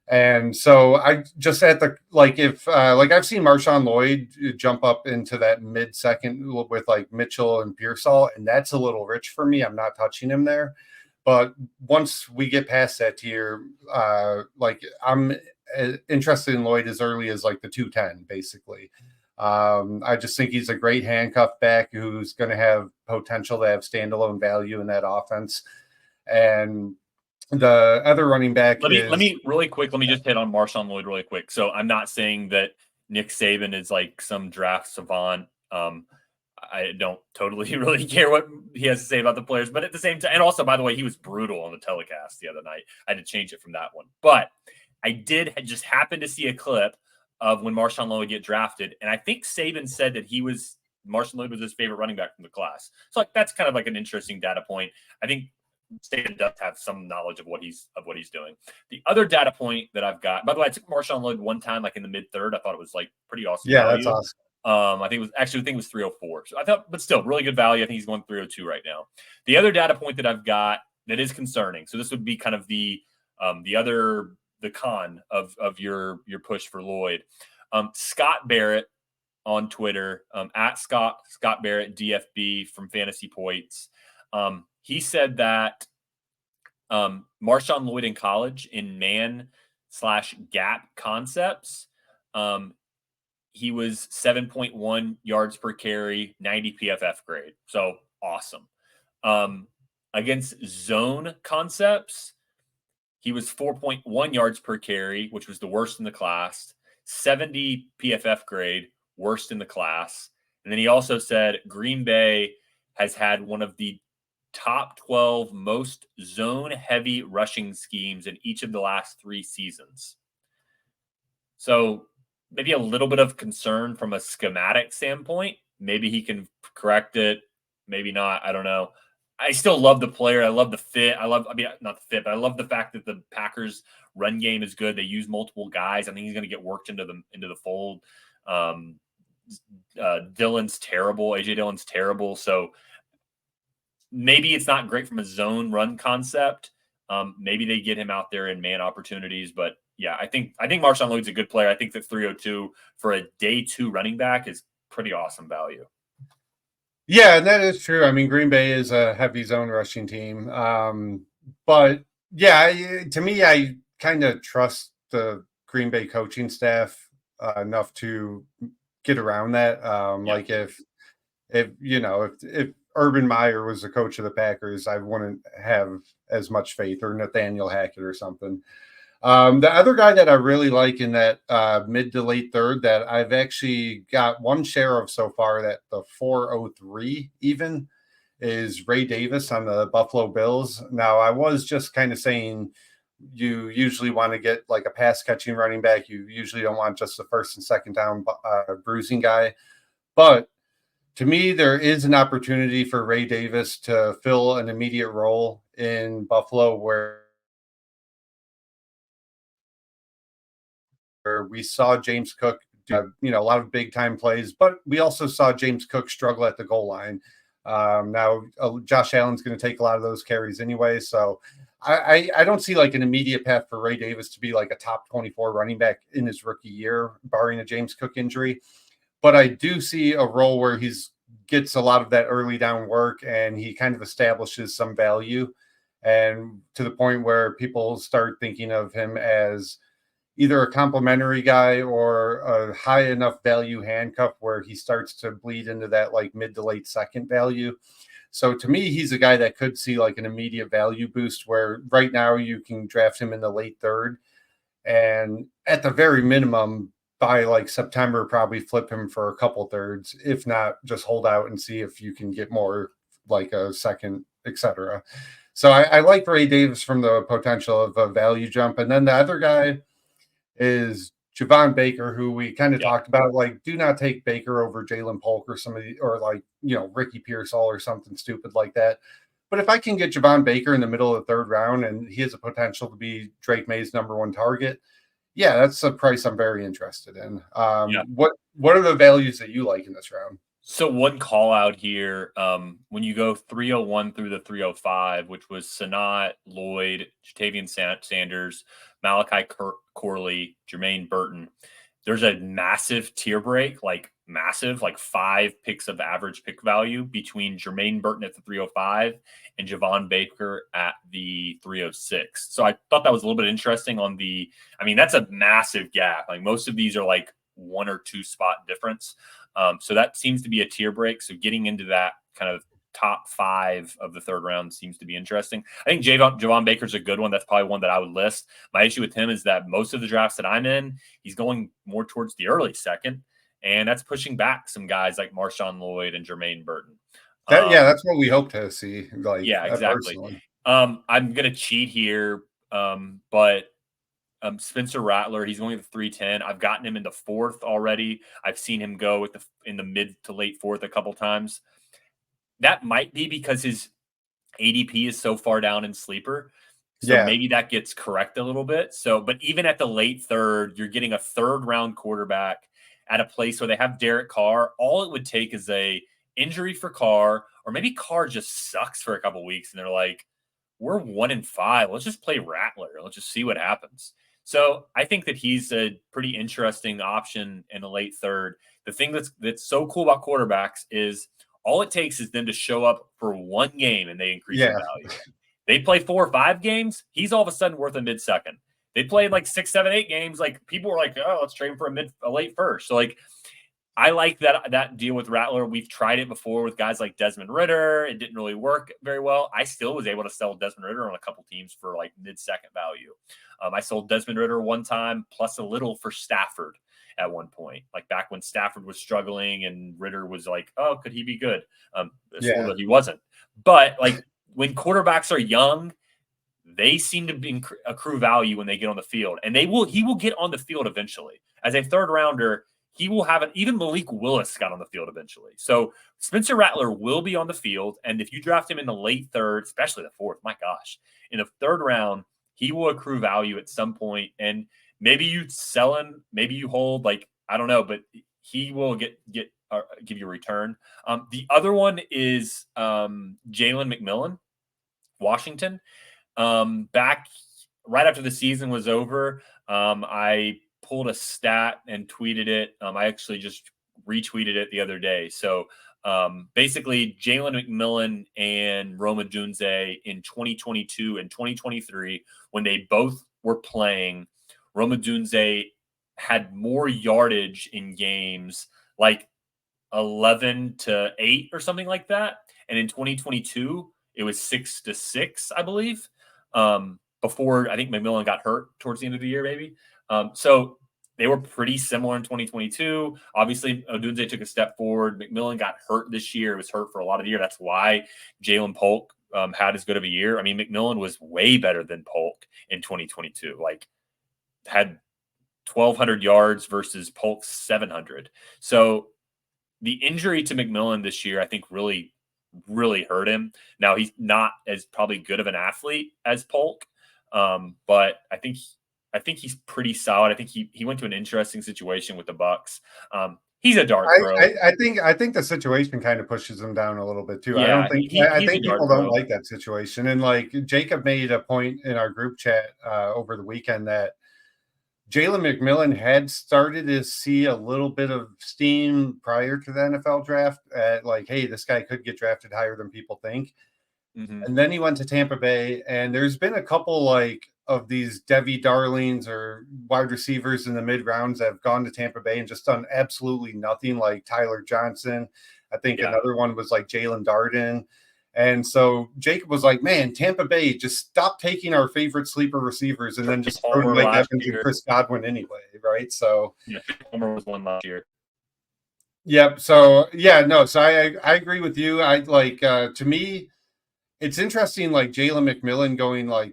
And so I just at the if I've seen Marshawn Lloyd jump up into that mid-second with like Mitchell and Pearsall, and that's a little rich for me. I'm not touching him there. But once we get past that tier, I'm interested in Lloyd as early as like the 210, basically. I just think he's a great handcuff back who's going to have potential to have standalone value in that offense. And the other running back let me really quick. Let me just hit on Marshawn Lloyd really quick. So I'm not saying that Nick Saban is like some draft savant. I don't totally really care what he has to say about the players, but at the same time, and also, by the way, he was brutal on the telecast the other night. I had to change it from that one, but I did just happen to see a clip of when Marshawn Lloyd get drafted, and I think Saban said that Marshawn Lloyd was his favorite running back from the class. So like that's kind of like an interesting data point. I think Saban does have some knowledge of what he's doing. The other data point that I've got, by the way, I took Marshawn Lloyd one time, like in the mid third. I thought it was like pretty awesome. Yeah, value. that's awesome. I think it was 304. So I thought, but still really good value. I think he's going 302 right now. The other data point that I've got that is concerning. So this would be kind of the con of your push for Lloyd. Scott Barrett on Twitter, at Scott Barrett DFB from Fantasy Points. He said that Marshawn Lloyd in college in man/gap concepts, he was 7.1 yards per carry, 90 PFF grade. So awesome. Against zone concepts, he was 4.1 yards per carry, which was the worst in the class, 70 PFF grade, worst in the class. And then he also said Green Bay has had one of the top 12 most zone-heavy rushing schemes in each of the last 3 seasons. So maybe a little bit of concern from a schematic standpoint. Maybe he can correct it. Maybe not. I don't know. I still love the player. I love the fit. Not the fit, but I love the fact that the Packers run game is good. They use multiple guys. I think he's going to get worked into the fold. Dillon's terrible. AJ Dillon's terrible. So maybe it's not great from a zone run concept. Maybe they get him out there in man opportunities, but yeah, I think Marshawn Lloyd's a good player. I think that 302 for a day 2 running back is pretty awesome value. Yeah, and that is true. I mean, Green Bay is a heavy zone rushing team. But yeah, to me, I kind of trust the Green Bay coaching staff enough to get around that. Like if Urban Meyer was the coach of the Packers, I wouldn't have as much faith, or Nathaniel Hackett or something. The other guy that I really like in that mid to late third that I've actually got one share of so far, that the 403 even, is Ray Davis on the Buffalo Bills. Now, I was just kind of saying you usually want to get like a pass catching running back. You usually don't want just the first and second down bruising guy. But to me, there is an opportunity for Ray Davis to fill an immediate role in Buffalo where we saw James Cook do, a lot of big time plays, but we also saw James Cook struggle at the goal line. Now, Josh Allen's going to take a lot of those carries anyway. So I don't see like an immediate path for Ray Davis to be like a top 24 running back in his rookie year, barring a James Cook injury. But I do see a role where he's gets a lot of that early down work and he kind of establishes some value, and to the point where people start thinking of him as either a complimentary guy or a high enough value handcuff where he starts to bleed into that like mid to late second value. So to me, he's a guy that could see like an immediate value boost, where right now you can draft him in the late third, and at the very minimum by like September, probably flip him for a couple thirds. If not, just hold out and see if you can get more, like a second, etc. So I like Ray Davis from the potential of a value jump. And then the other guy is Javon Baker, who we kind of talked about. Like, do not take Baker over Jalen Polk or somebody, or like, Ricky Pearsall or something stupid like that. But if I can get Javon Baker in the middle of the third round and he has a potential to be Drake May's number 1 target, yeah, that's a price I'm very interested in. What are the values that you like in this round? So one call out here, when you go 301 through the 305, which was Sanat, Lloyd, Jatavian Sanders, Malachi Corley, Jermaine Burton. There's a massive tier break, like 5 picks of average pick value between Jermaine Burton at the 305 and Javon Baker at the 306. So I thought that was a little bit interesting that's a massive gap. Like most of these are like 1 or 2 spot difference. So that seems to be a tier break. So getting into that kind of top 5 of the third round seems to be interesting. I think Javon Baker's a good one. That's probably one that I would list. My issue with him is that most of the drafts that I'm in, he's going more towards the early second, and that's pushing back some guys like Marshawn Lloyd and Jermaine Burton. That's what we hope to see. Yeah, exactly. I'm going to cheat here, but Spencer Rattler, he's going to 310. I've gotten him in the 4th already. I've seen him go in the mid to late 4th a couple times. That might be because his ADP is so far down in sleeper. So maybe that gets corrected a little bit. So, but even at the late 3rd, you're getting a 3rd round quarterback at a place where they have Derek Carr. All it would take is a injury for Carr, or maybe Carr just sucks for a couple weeks and they're like, we're 1-5. Let's just play Rattler. Let's just see what happens. So I think that he's a pretty interesting option in the late 3rd. The thing that's so cool about quarterbacks is all it takes is them to show up for 1 game and they increase in value. They play 4 or 5 games, he's all of a sudden worth a mid-second. They played like 6, 7, 8 games. Like people were like, oh, let's trade him for a late first. So like, I like that deal with Rattler. We've tried it before with guys like Desmond Ridder. It didn't really work very well. I still was able to sell Desmond Ridder on a couple teams for like mid-second value. I sold Desmond Ridder one time plus a little for Stafford at one point, like back when Stafford was struggling and Ridder was like, oh, could he be good? He wasn't. But like when quarterbacks are young, they seem to accrue value when they get on the field, and he will get on the field eventually. As a 3rd rounder, he will have it. Even Malik Willis got on the field eventually. So Spencer Rattler will be on the field. And if you draft him in the late 3rd, especially the 4th, my gosh, in the 3rd round, he will accrue value at some point. And maybe you sell him, maybe you hold, like, I don't know, but he will give you a return. The other one is Jalen McMillan, Washington. Back right after the season was over, I pulled a stat and tweeted it. I actually just retweeted it the other day. So basically, Jalen McMillan and Rome Odunze in 2022 and 2023, when they both were playing, Rome Odunze had more yardage in games, like 11-8 or something like that. And in 2022, it was 6-6, I believe. Before I think McMillan got hurt towards the end of the year, maybe. So they were pretty similar in 2022. Obviously, Odunze took a step forward. McMillan got hurt this year. He was hurt for a lot of the year. That's why Jalen Polk had as good of a year. I mean, McMillan was way better than Polk in 2022. Like, had 1,200 yards versus Polk's 700. So the injury to McMillan this year, I think, really hurt him. Now, he's not as probably good of an athlete as Polk, but I think he's pretty solid. I think he went to an interesting situation with the Bucks. He's a dart throw. I think the situation kind of pushes him down a little bit too. Yeah, I think people don't like that situation. And like Jacob made a point in our group chat over the weekend that Jalen McMillan had started to see a little bit of steam prior to the NFL draft at like, hey, this guy could get drafted higher than people think. Mm-hmm. And then he went to Tampa Bay, and there's been a couple like of these Debbie Darlings or wide receivers in the mid rounds that have gone to Tampa Bay and just done absolutely nothing, like Tyler Johnson. I think another one was like Jalen Darden. And so Jacob was like, man, Tampa Bay, just stop taking our favorite sleeper receivers and then just throw Mike Evans and Chris Godwin anyway, right? So Homer was one last year. Yep. So so I agree with you. I like to me, it's interesting, like Jalen McMillan going like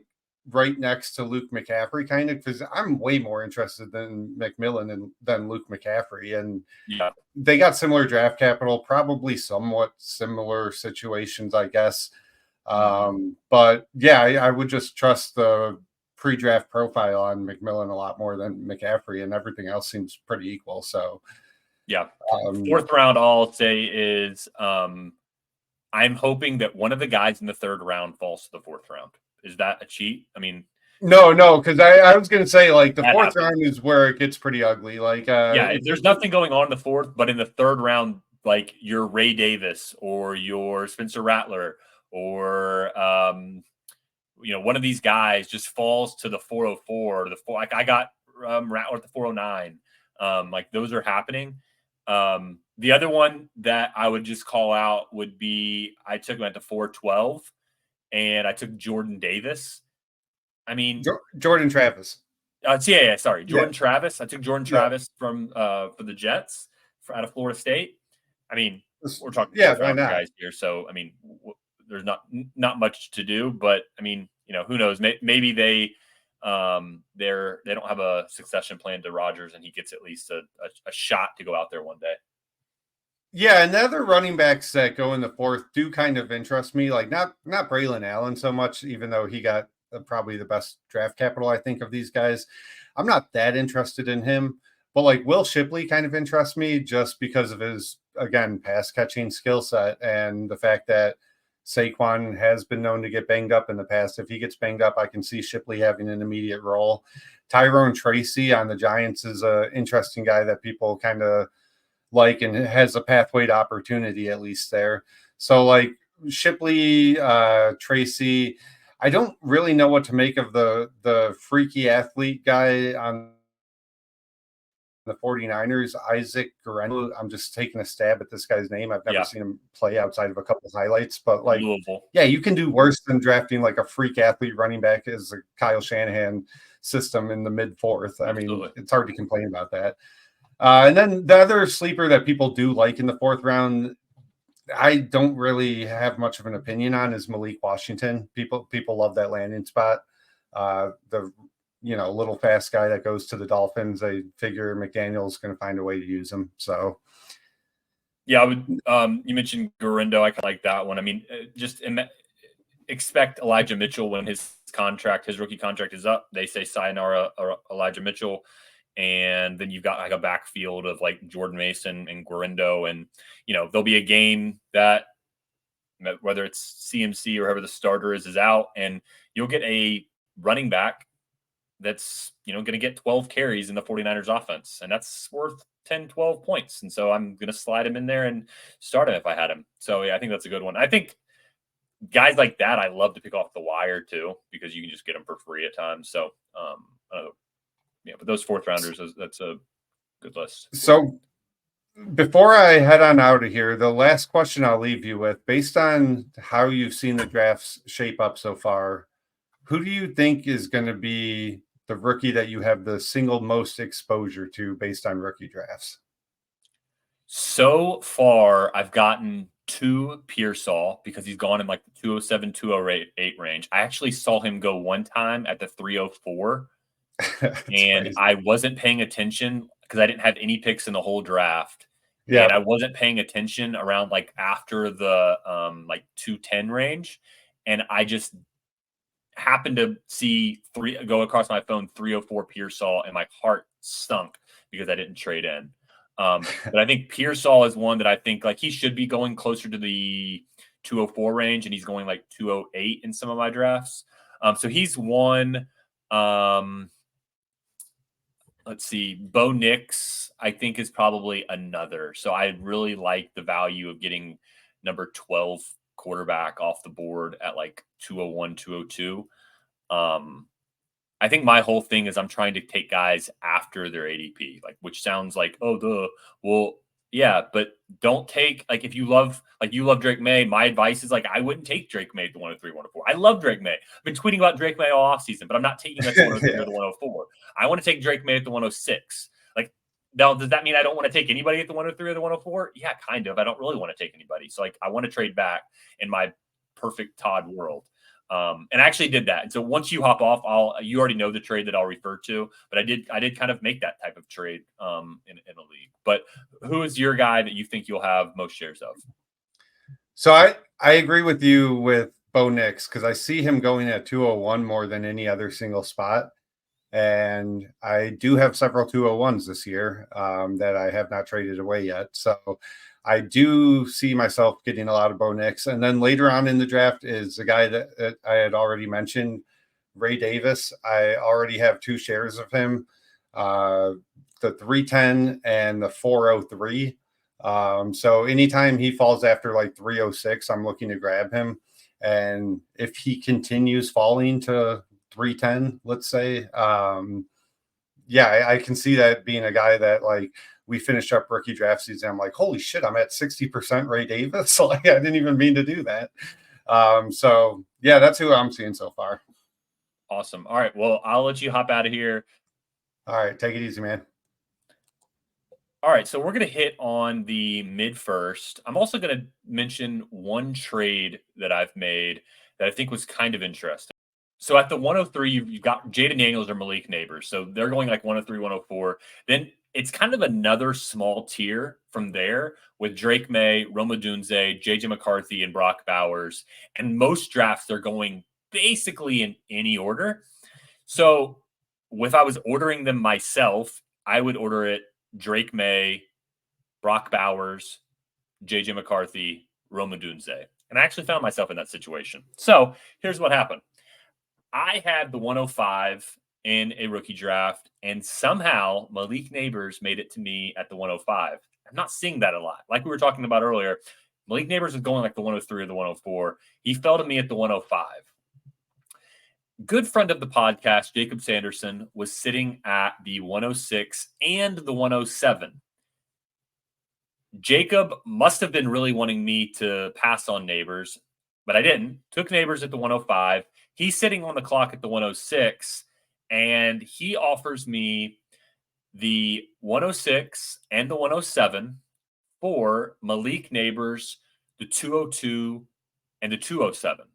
right next to Luke McCaffrey, kind of, because I'm way more interested than McMillan than Luke McCaffrey. And they got similar draft capital, probably somewhat similar situations, I guess. But yeah, I would just trust the pre-draft profile on McMillan a lot more than McCaffrey, and everything else seems pretty equal. So yeah, 4th round, all I'll say is I'm hoping that one of the guys in the 3rd round falls to the 4th round. Is that a cheat? I mean, No, because I was going to say, like, the That fourth happens. round is where it gets pretty ugly. Like, Yeah, there's nothing going on in the fourth, but in the third round, like your Ray Davis or your Spencer Rattler or one of these guys just falls to the 404 or the four. Like I got Rattler at the 409. Like those are happening. The other one that I would just call out would be I took him at the 412 and I took Jordan Davis. I mean, Jordan Travis. sorry, Yeah. Jordan Travis. I took Jordan Yeah. Travis from for the Jets out of Florida State. I mean, we're talking Yeah, fourth why round not? guys here, so I mean, there's not much to do. But I mean, who knows? Maybe they don't have a succession plan to Rodgers, and he gets at least a shot to go out there one day. Yeah, and the other running backs that go in the fourth do kind of interest me. Like not Braylon Allen so much, even though he got probably the best draft capital, I think, of these guys. I'm not that interested in him, but like Will Shipley kind of interests me just because of his, again, pass catching skill set and the fact that Saquon has been known to get banged up in the past. If he gets banged up, I can see Shipley having an immediate role. Tyrone Tracy on the Giants is an interesting guy that people kind of like and has a pathway to opportunity at least there. So like Shipley, Tracy, I don't really know what to make of the freaky athlete guy on the 49ers, Isaac Guerrero. I'm just taking a stab at this guy's name. I've never seen him play outside of a couple of highlights, but like, Louisville. Yeah, you can do worse than drafting like a freak athlete running back as a Kyle Shanahan system in the mid fourth. I mean, it's hard to complain about that. And then the other sleeper that people do like in the fourth round, I don't really have much of an opinion on, is Malik Washington. People love that landing spot. The little fast guy that goes to the Dolphins. They figure McDaniel's going to find a way to use him. So, yeah, I would. You mentioned Garindo. I kind of like that one. I mean, just expect Elijah Mitchell when his rookie contract is up. They say sayonara Elijah Mitchell. And then you've got like a backfield of like Jordan Mason and Garindo. And, there'll be a game that whether it's CMC or whoever the starter is out, and you'll get a running back that's, going to get 12 carries in the 49ers offense. And that's worth 10, 12 points. And so I'm going to slide him in there and start him if I had him. So yeah, I think that's a good one. I think guys like that, I love to pick off the wire too, because you can just get them for free at times. So, yeah, but those fourth rounders, that's a good list. So before I head on out of here, the last question I'll leave you with, based on how you've seen the drafts shape up so far, who do you think is going to be the rookie that you have the single most exposure to based on rookie drafts? So far, I've gotten to Pearsall because he's gone in like the 207, 208 range. I actually saw him go one time at the 304. And crazy. I wasn't paying attention because I didn't have any picks in the whole draft. Yeah. And I wasn't paying attention around like after the like 210 range. And I just happened to see go across my phone 304 Pearsall, and my heart stunk because I didn't trade in. But I think Pearsall is one that I think like he should be going closer to the 204 range, and he's going like 208 in some of my drafts. So he's one. Let's see. Bo Nix, I think, is probably another. So I really like the value of getting number 12 quarterback off the board at like 201, 202. I think my whole thing is I'm trying to take guys after their ADP, like, which sounds like, well, yeah, but don't take, like, if you love Drake May, my advice is like, I wouldn't take Drake May at the 103, 104. I love Drake May. I've been tweeting about Drake May all offseason, but I'm not taking him at the 103 or the 104. I want to take Drake May at the 106. Like, now, does that mean I don't want to take anybody at the 103 or the 104? Yeah, kind of. I don't really want to take anybody. So, like, I want to trade back in my perfect Todd world. And I actually did that. And so once you hop off, you already know the trade that I'll refer to, but I did kind of make that type of trade in a league. But who is your guy that you think you'll have most shares of? So I agree with you with Bo Nix, because I see him going at 201 more than any other single spot. And I do have several 201s this year that I have not traded away yet. So I do see myself getting a lot of Bo Nix. And then later on in the draft is a guy that I had already mentioned, Ray Davis. I already have 2 shares of him, the 310 and the 403. So anytime he falls after like 306, I'm looking to grab him. And if he continues falling to 310, let's say, I can see that being a guy that, like, we finished up rookie draft season. I'm like, holy shit, I'm at 60% Ray Davis. Like, I didn't even mean to do that. So yeah, that's who I'm seeing so far. Awesome. All right. Well, I'll let you hop out of here. All right. Take it easy, man. All right. So we're going to hit on the mid first. I'm also going to mention one trade that I've made that I think was kind of interesting. So at the 103, you've got Jaden Daniels or Malik Neighbors. So they're going like 103, 104. Then it's kind of another small tier from there with Drake May, Roma Dunze, JJ McCarthy, and Brock Bowers. And most drafts, they're going basically in any order. So if I was ordering them myself, I would order it Drake May, Brock Bowers, JJ McCarthy, Roma Dunze. And I actually found myself in that situation. So here's what happened. I had the 105 in a rookie draft, and somehow Malik Neighbors made it to me at the 105. I'm not seeing that a lot. Like we were talking about earlier, Malik Neighbors is going like the 103 or the 104. He fell to me at the 105. Good friend of the podcast, Jacob Sanderson, was sitting at the 106 and the 107. Jacob must have been really wanting me to pass on Neighbors, but I didn't. Took Neighbors at the 105. He's sitting on the clock at the 106, and he offers me the 106 and the 107 for Malik Neighbors, the 202 and the 207.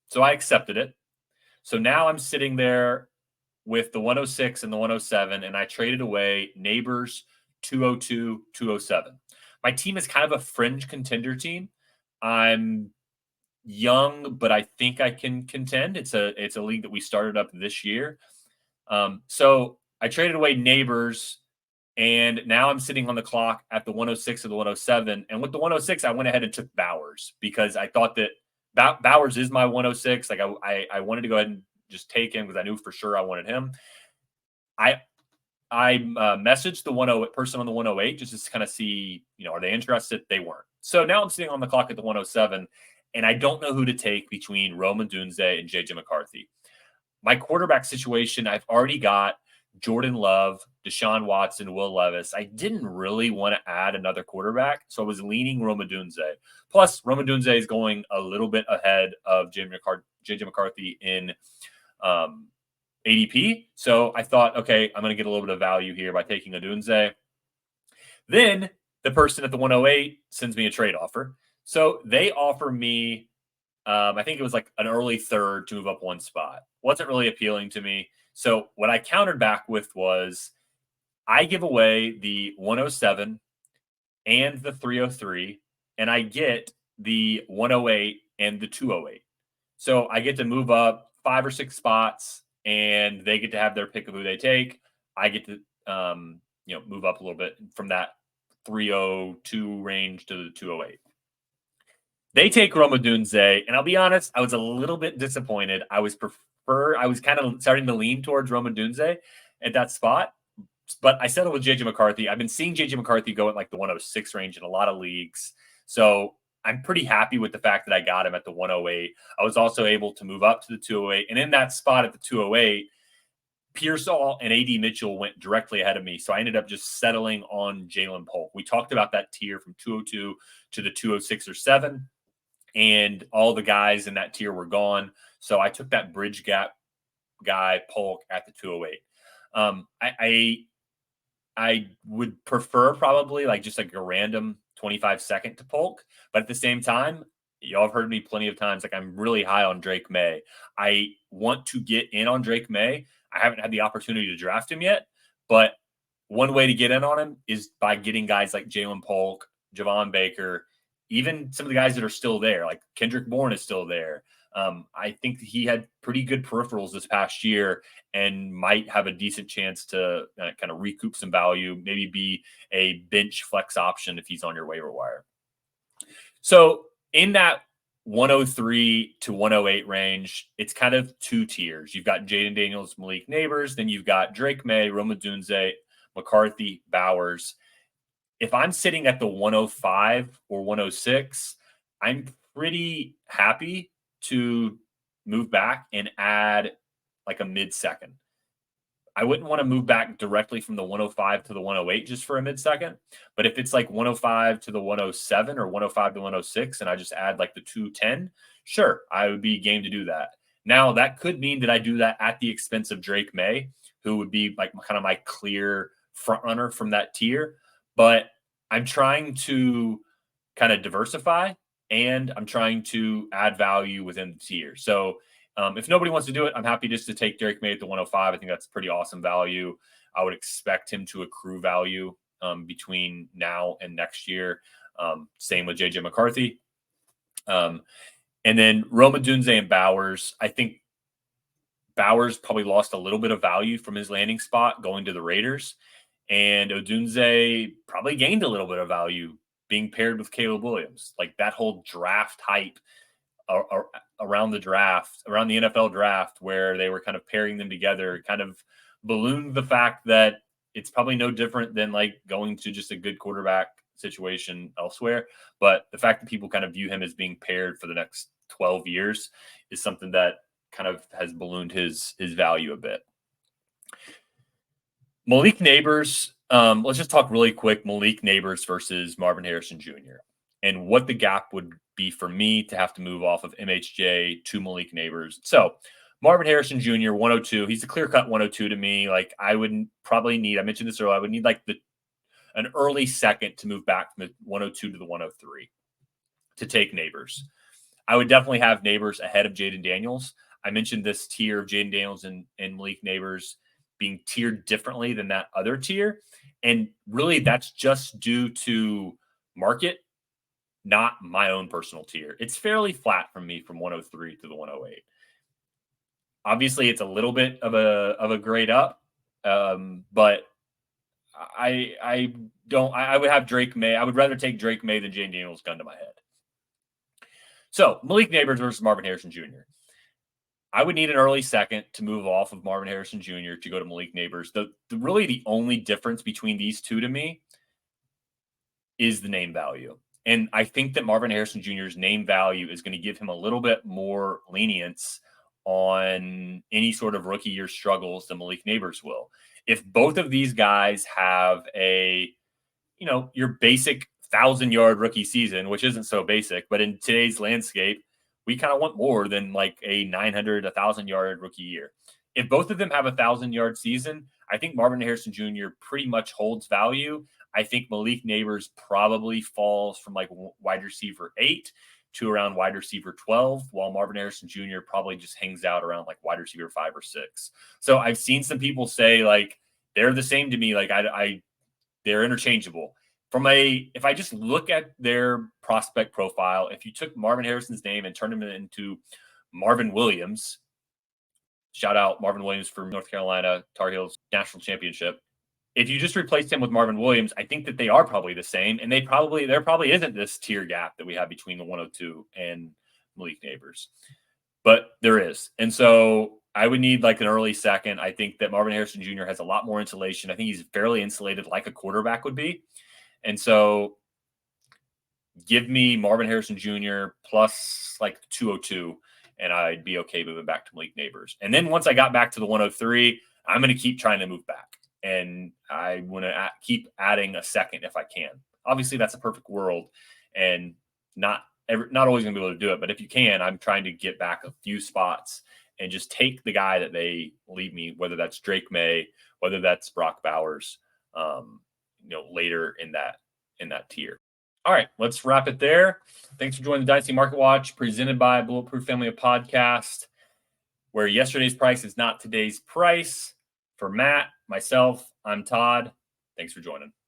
So I accepted it. So now I'm sitting there with the 106 and the 107, and I traded away Neighbors, 202, 207. My team is kind of a fringe contender team. I'm young, but I think I can contend. It's a league that we started up this year. So I traded away Neighbors, and now I'm sitting on the clock at the 106 or the 107. And with the 106, I went ahead and took Bowers because I thought that Bowers is my 106. Like I wanted to go ahead and just take him because I knew for sure I wanted him. I messaged the person on the 108 just to kind of see, are they interested? They weren't. So now I'm sitting on the clock at the 107. And I don't know who to take between Roma Dunze and JJ McCarthy. My quarterback situation, I've already got Jordan Love, Deshaun Watson, Will Levis. I didn't really want to add another quarterback, so I was leaning Roma Dunze. Plus, Roma Dunze is going a little bit ahead of JJ McCarthy in ADP. So I thought, okay, I'm going to get a little bit of value here by taking a Dunze. Then the person at the 108 sends me a trade offer. So they offer me, I think it was like an early third to move up one spot. Wasn't really appealing to me. So what I countered back with was I give away the 107 and the 303, and I get the 108 and the 208. So I get to move up 5 or 6 spots, and they get to have their pick of who they take. I get to, move up a little bit from that 302 range to the 208. They take Roma Dunze, and I'll be honest, I was a little bit disappointed. I was kind of starting to lean towards Roma Dunze at that spot, but I settled with JJ McCarthy. I've been seeing JJ McCarthy go at like the 106 range in a lot of leagues, so I'm pretty happy with the fact that I got him at the 108. I was also able to move up to the 208, and in that spot at the 208, Pearsall and A.D. Mitchell went directly ahead of me, so I ended up just settling on Jalen Polk. We talked about that tier from 202 to the 206 or 7. And all the guys in that tier were gone. So I took that bridge gap guy, Polk, at the 208. I would prefer probably like just like a random 25-second to Polk. But at the same time, y'all have heard me plenty of times, like I'm really high on Drake May. I want to get in on Drake May. I haven't had the opportunity to draft him yet. But one way to get in on him is by getting guys like Jalen Polk, Javon Baker, even some of the guys that are still there, like Kendrick Bourne is still there. I think he had pretty good peripherals this past year and might have a decent chance to kind of recoup some value, maybe be a bench flex option if he's on your waiver wire. So in that 103 to 108 range, it's kind of two tiers. You've got Jaden Daniels, Malik Neighbors, then you've got Drake May, Rome Odunze, McCarthy, Bowers. If I'm sitting at the 105 or 106, I'm pretty happy to move back and add like a mid-second. I wouldn't want to move back directly from the 105 to the 108 just for a mid-second. But if it's like 105 to the 107 or 105 to 106, and I just add like the 210, sure, I would be game to do that. Now, that could mean that I do that at the expense of Drake May, who would be like kind of my clear front runner from that tier. But I'm trying to kind of diversify, and I'm trying to add value within the tier. So if nobody wants to do it, I'm happy just to take Drake May at the 105. I think that's pretty awesome value. I would expect him to accrue value between now and next year. Same with JJ McCarthy. And then Rome Odunze and Bowers. I think Bowers probably lost a little bit of value from his landing spot going to the Raiders. And Odunze probably gained a little bit of value being paired with Caleb Williams. Like that whole draft hype around the NFL draft, where they were kind of pairing them together, kind of ballooned the fact that it's probably no different than like going to just a good quarterback situation elsewhere. But the fact that people kind of view him as being paired for the next 12 years is something that kind of has ballooned his value a bit. Malik Neighbors, let's just talk really quick. Malik Neighbors versus Marvin Harrison Jr. and what the gap would be for me to have to move off of MHJ to Malik Neighbors. So Marvin Harrison Jr., 102. He's a clear-cut 102 to me. Like I would probably need, I mentioned this earlier, I would need like an early second to move back from the 102 to the 103 to take Neighbors. I would definitely have Neighbors ahead of Jaden Daniels. I mentioned this tier of Jaden Daniels and Malik Neighbors being tiered differently than that other tier. And really that's just due to market, not my own personal tier. It's fairly flat from me from 103 to the 108. Obviously, it's a little bit of a grade up, but I would have Drake May. I would rather take Drake May than Jaden Daniels gun to my head. So Malik Neighbors versus Marvin Harrison Jr. I would need an early second to move off of Marvin Harrison Jr. to go to Malik Neighbors. Really the only difference between these two to me is the name value. And I think that Marvin Harrison Jr.'s name value is going to give him a little bit more lenience on any sort of rookie year struggles than Malik Neighbors will. If both of these guys have your basic 1,000-yard rookie season, which isn't so basic, but in today's landscape, we kind of want more than like a 900, 1,000-yard rookie year. If both of them have a 1,000-yard season, I think Marvin Harrison Jr. pretty much holds value. I think Malik Neighbors probably falls from like wide receiver 8 to around wide receiver 12, while Marvin Harrison Jr. probably just hangs out around like wide receiver 5 or 6. So I've seen some people say like they're the same to me. Like they're interchangeable. If I just look at their prospect profile, if you took Marvin Harrison's name and turned him into Marvin Williams, shout out Marvin Williams for North Carolina Tar Heels national championship. If you just replaced him with Marvin Williams, I think that they are probably the same. And there probably isn't this tier gap that we have between the 102 and Malik Neighbors, but there is. And so I would need like an early second. I think that Marvin Harrison Jr. has a lot more insulation. I think he's fairly insulated like a quarterback would be. And so give me Marvin Harrison Jr. plus like 202, and I'd be okay moving back to Malik Neighbors. And then once I got back to the 103, I'm going to keep trying to move back. And I want to keep adding a second if I can. Obviously, that's a perfect world and not always going to be able to do it. But if you can, I'm trying to get back a few spots and just take the guy that they leave me, whether that's Drake May, whether that's Brock Bowers, later in that tier. All right, let's wrap it there. Thanks for joining the Dynasty Market Watch presented by Bulletproof Family of Podcast, where yesterday's price is not today's price. For Matt, myself, I'm Todd. Thanks for joining.